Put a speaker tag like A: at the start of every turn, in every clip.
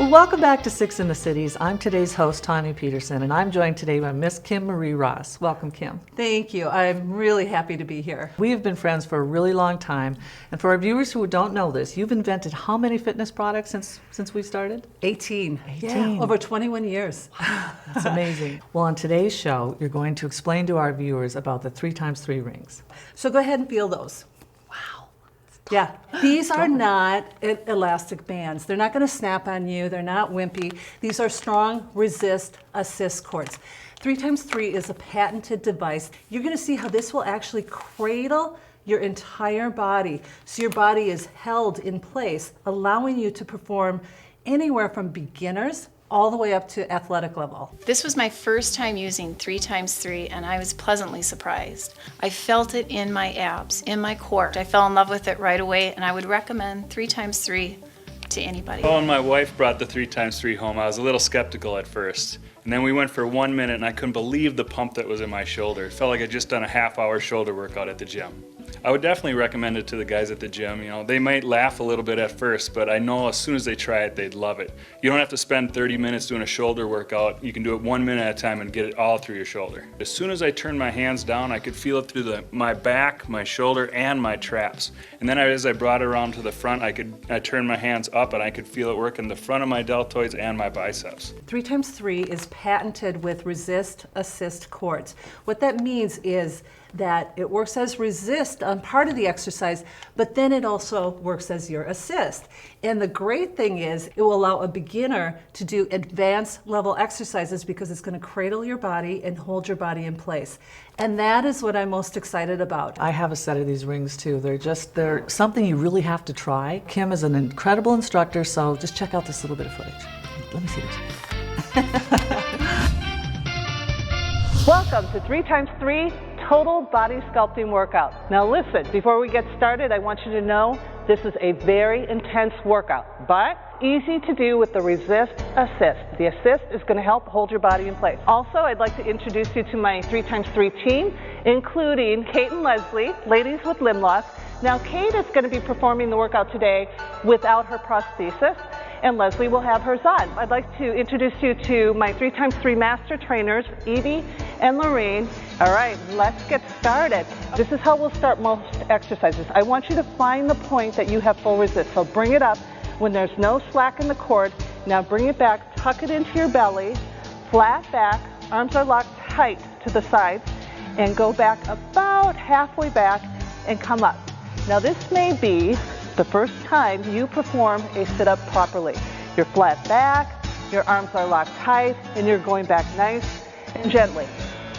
A: Well, welcome back to Six in the Cities. I'm today's host, Tanya Peterson, and I'm joined today by Miss Kim Marie Ross. Welcome, Kim.
B: Thank you. I'm really happy to be here.
A: We have been friends for a really long time, and for our viewers who don't know this, you've invented how many fitness products since we started?
B: 18.
A: 18.
B: Yeah, over 21 years.
A: That's amazing. Well, on today's show, you're going to explain to our viewers about the 3x3 rings.
B: So go ahead and feel those. Yeah, these are not elastic bands. They're not going to snap on you. They're not wimpy. These are strong resist assist cords. 3x3 is a patented device. You're going to see how this will actually cradle your entire body. So your body is held in place, allowing you to perform anywhere from beginners all the way up to athletic level.
C: This was my first time using 3x3 and I was pleasantly surprised. I felt it in my abs, in my core. I fell in love with it right away and I would recommend 3x3 to anybody.
D: When my wife brought the 3x3 home, I was a little skeptical at first. And then we went for 1 minute and I couldn't believe the pump that was in my shoulder. It felt like I'd just done a half-hour shoulder workout at the gym. I would definitely recommend it to the guys at the gym. You know, they might laugh a little bit at first, but I know as soon as they try it, they'd love it. You don't have to spend 30 minutes doing a shoulder workout. You can do it 1 minute at a time and get it all through your shoulder. As soon as I turned my hands down, I could feel it through my back, my shoulder, and my traps. And then as I brought it around to the front, I turned my hands up and I could feel it work in the front of my deltoids and my biceps.
B: 3x3 is patented with resist assist cords. What that means is that it works as resist on part of the exercise, but then it also works as your assist. And the great thing is it will allow a beginner to do advanced level exercises because it's going to cradle your body and hold your body in place. And that is what I'm most excited about.
A: I have a set of these rings too. They're something you really have to try. Kim is an incredible instructor, so just check out this little bit of footage. Let me see this.
B: Welcome to 3x3 Total Body Sculpting Workout. Now listen, before we get started, I want you to know this is a very intense workout, but easy to do with the resist assist. The assist is going to help hold your body in place. Also, I'd like to introduce you to my 3x3 team, including Kate and Leslie, ladies with limb loss. Now Kate is going to be performing the workout today without her prosthesis, and Leslie will have hers on. I'd like to introduce you to my 3x3 master trainers, Evie and Lorraine. All right, let's get started. This is how we'll start most exercises. I want you to find the point that you have full resist. So bring it up when there's no slack in the cord. Now bring it back, tuck it into your belly, flat back, arms are locked tight to the sides, and go back about halfway back and come up. Now this may be the first time you perform a sit-up properly. You're flat back, your arms are locked tight, and you're going back nice and gently.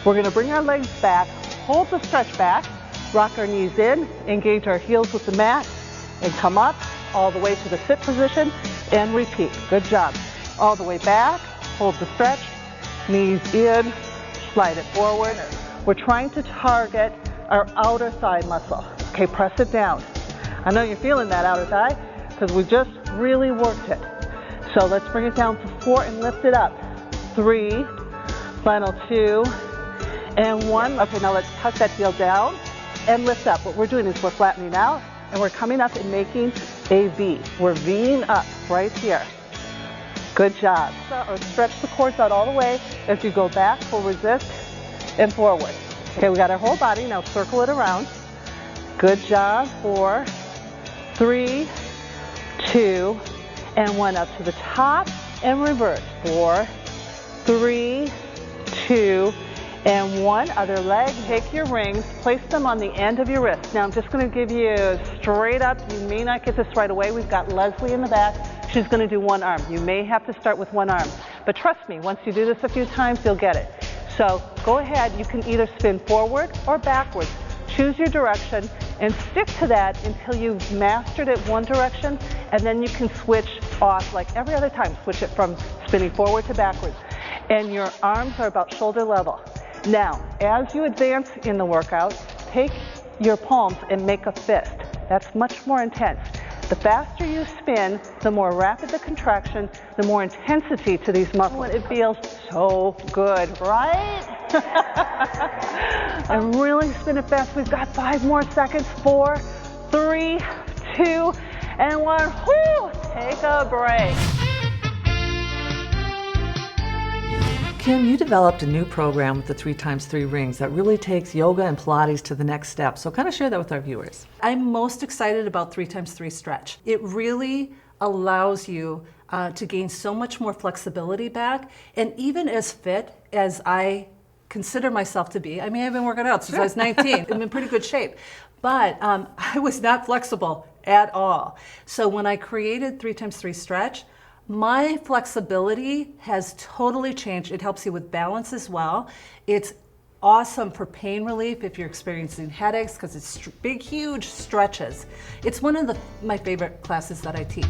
B: We're going to bring our legs back, hold the stretch back, rock our knees in, engage our heels with the mat, and come up all the way to the sit position, and repeat. Good job. All the way back, hold the stretch, knees in, slide it forward. We're trying to target our outer thigh muscle. Okay, press it down. I know you're feeling that outer thigh because we just really worked it. So let's bring it down to 4 and lift it up. 3, final 2, and 1. Okay, now let's tuck that heel down and lift up. What we're doing is we're flattening out and we're coming up and making a V. We're V'ing up right here. Good job. Or stretch the cords out all the way as you go back, full resist, and forward. Okay, we got our whole body. Now circle it around. Good job. 4, 3, 2, and 1 up to the top and reverse. 4, 3, 2, and 1. Other leg. Take your rings, place them on the end of your wrist. Now I'm just going to give you straight up. You may not get this right away. We've got Leslie in the back. She's going to do one arm. You may have to start with one arm. But trust me, once you do this a few times, you'll get it. So go ahead. You can either spin forward or backwards. Choose your direction and stick to that until you've mastered it one direction, and then you can switch off like every other time. Switch it from spinning forward to backwards. And your arms are about shoulder level. Now, as you advance in the workout, take your palms and make a fist. That's much more intense. The faster you spin, the more rapid the contraction, the more intensity to these muscles. It feels so good, right? And really spin it fast. We've got 5 more seconds. 4, 3, 2, and 1. Whoo! Take a break.
A: Kim, you developed a new program with the 3x3 rings that really takes yoga and Pilates to the next step. So kind of share that with our viewers.
B: I'm most excited about 3x3 stretch. It really allows you to gain so much more flexibility back, and even as fit as I consider myself to be. I mean, I've been working out since I was 19. I'm in pretty good shape, but I was not flexible at all. So when I created 3x3 stretch, my flexibility has totally changed. It helps you with balance as well. It's awesome for pain relief if you're experiencing headaches because it's big, huge stretches. It's one of my favorite classes that I teach.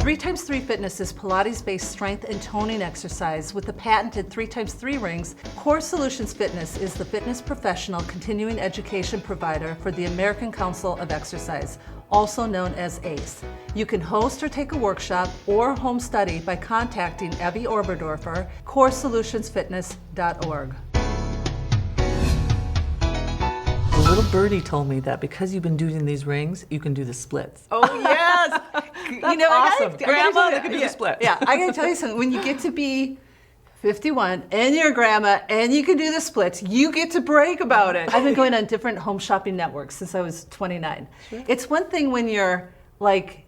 B: 3x3 Fitness is Pilates-based strength and toning exercise with the patented 3x3 rings. Core Solutions Fitness is the fitness professional continuing education provider for the American Council of Exercise, also known as ACE. You can host or take a workshop or home study by contacting Abby Oberdorfer, coresolutionsfitness.org.
A: The little birdie told me that because you've been doing these rings, you can do the splits.
B: Oh, yes. You know,
A: awesome. Grandma that can do the split.
B: Yeah, I gotta tell you something. When you get to be 51 and you're a grandma and you can do the splits, you get to brag about it. I've been going on different home shopping networks since I was 29. Sure. It's one thing when you're like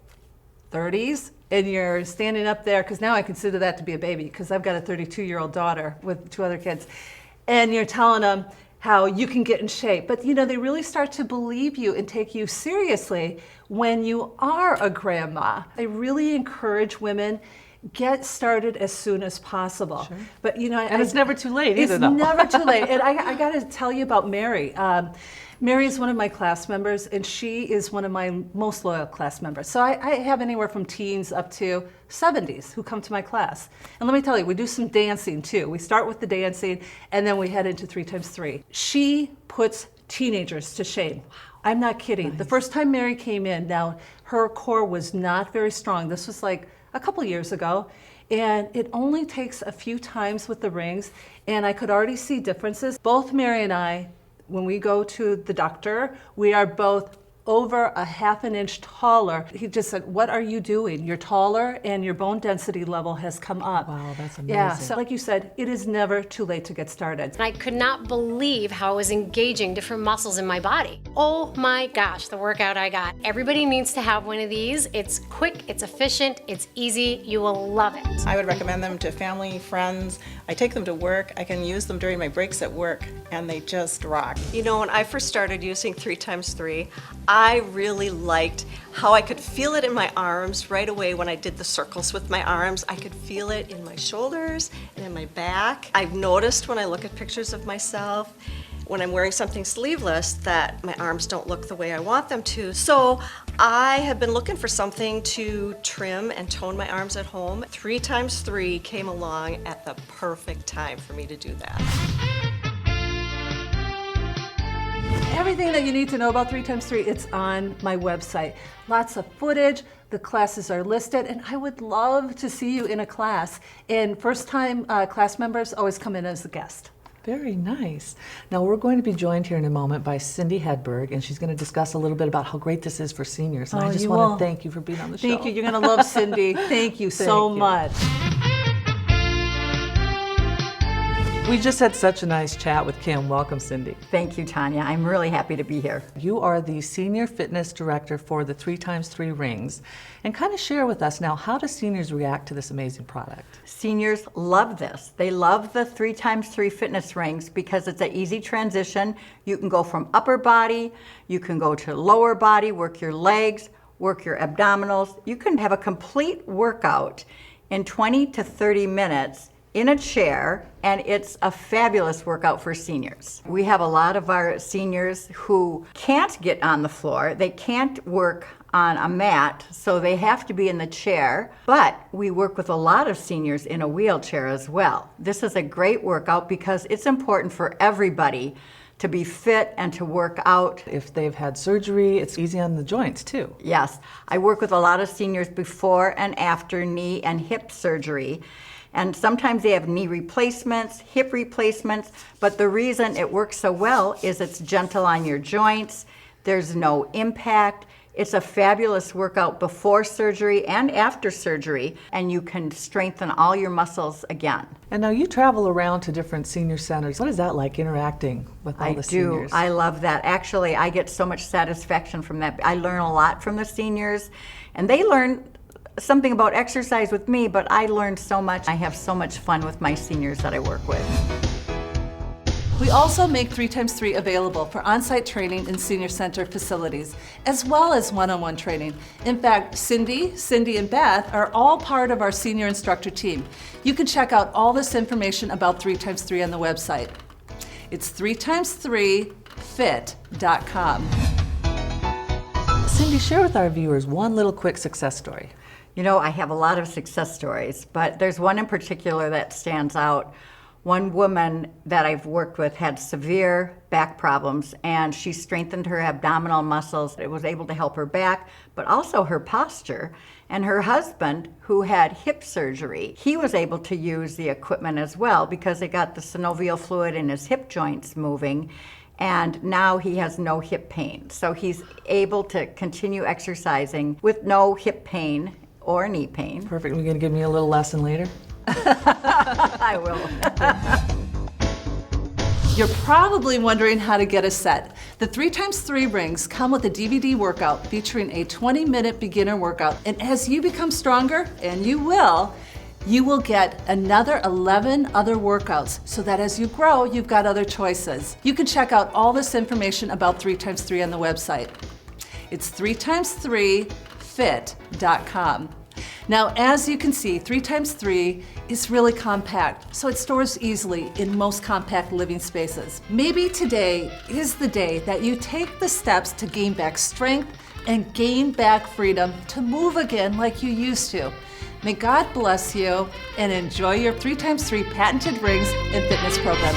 B: 30s and you're standing up there, because now I consider that to be a baby because I've got a 32-year-old daughter with 2 other kids, and you're telling them how you can get in shape. But you know, they really start to believe you and take you seriously when you are a grandma. I really encourage women, get started as soon as possible. Sure. But you know,
A: and it's never too late either, though.
B: It's never too late. And I got to tell you about Mary. Mary is one of my class members, and she is one of my most loyal class members. So I have anywhere from teens up to 70s who come to my class. And let me tell you, we do some dancing too. We start with the dancing, and then we head into 3x3. She puts teenagers to shame. Wow. I'm not kidding. Nice. The first time Mary came in, now her core was not very strong. This was like a couple years ago. And it only takes a few times with the rings, and I could already see differences. Both Mary and I, when we go to the doctor, we are both over a half an inch taller. He just said, what are you doing? You're taller and your bone density level has come up.
A: Wow, that's amazing.
B: Yeah, so like you said, it is never too late to get started.
E: And I could not believe how I was engaging different muscles in my body. Oh my gosh, the workout I got. Everybody needs to have one of these. It's quick, it's efficient, it's easy. You will love it.
F: I would recommend them to family, friends. I take them to work. I can use them during my breaks at work, and they just rock.
G: You know, when I first started using 3x3, I really liked how I could feel it in my arms right away when I did the circles with my arms. I could feel it in my shoulders and in my back. I've noticed when I look at pictures of myself, when I'm wearing something sleeveless, that my arms don't look the way I want them to. So I have been looking for something to trim and tone my arms at home. 3x3 came along at the perfect time for me to do that.
B: Everything that you need to know about 3x3, it's on my website. Lots of footage, the classes are listed, and I would love to see you in a class. And first-time class members always come in as a guest.
A: Very nice. Now we're going to be joined here in a moment by Cindy Hedberg, and she's going to discuss a little bit about how great this is for seniors. And I just want to thank you for being on the show.
B: Thank you. You're going to love Cindy. Thank you so much.
A: We just had such a nice chat with Kim. Welcome, Cindy.
H: Thank you, Tanya. I'm really happy to be here.
A: You are the Senior Fitness Director for the 3x3 Rings. And kind of share with us now, how do seniors react to this amazing product?
H: Seniors love this. They love the 3x3 fitness rings because it's an easy transition. You can go from upper body, you can go to lower body, work your legs, work your abdominals. You can have a complete workout in 20 to 30 minutes in a chair, and it's a fabulous workout for seniors. We have a lot of our seniors who can't get on the floor, they can't work on a mat, so they have to be in the chair, but we work with a lot of seniors in a wheelchair as well. This is a great workout because it's important for everybody to be fit and to work out.
A: If they've had surgery, it's easy on the joints too.
H: Yes, I work with a lot of seniors before and after knee and hip surgery. And sometimes they have knee replacements, hip replacements, but the reason it works so well is it's gentle on your joints, there's no impact, It's a fabulous workout before surgery and after surgery, and you can strengthen all your muscles again.
A: And now you travel around to different senior centers. What is that like, interacting with all the seniors?
H: I love that. Actually, I get so much satisfaction from that. I learn a lot from the seniors, and they learn something about exercise with me, but I learned so much. I have so much fun with my seniors that I work with.
I: We also make 3x3 available for on-site training in senior center facilities, as well as one-on-one training. In fact, Cindy, and Beth are all part of our senior instructor team. You can check out all this information about 3x3 on the website. It's 3x3fit.com.
A: Cindy, share with our viewers one little quick success story.
H: You know, I have a lot of success stories, but there's one in particular that stands out. One woman that I've worked with had severe back problems, and she strengthened her abdominal muscles. It was able to help her back, but also her posture. And her husband, who had hip surgery, he was able to use the equipment as well because it got the synovial fluid in his hip joints moving, and now he has no hip pain. So he's able to continue exercising with no hip pain or knee pain.
A: Perfect. You're going to give me a little lesson later?
H: I will.
I: You're probably wondering how to get a set. The 3x3 rings come with a DVD workout featuring a 20-minute beginner workout. And as you become stronger, and you will get another 11 other workouts so that as you grow, you've got other choices. You can check out all this information about 3x3 on the website. It's 3x3fit.com. Now, as you can see, 3x3 is really compact, so it stores easily in most compact living spaces. Maybe today is the day that you take the steps to gain back strength and gain back freedom to move again like you used to. May God bless you and enjoy your 3x3 patented rings and fitness program.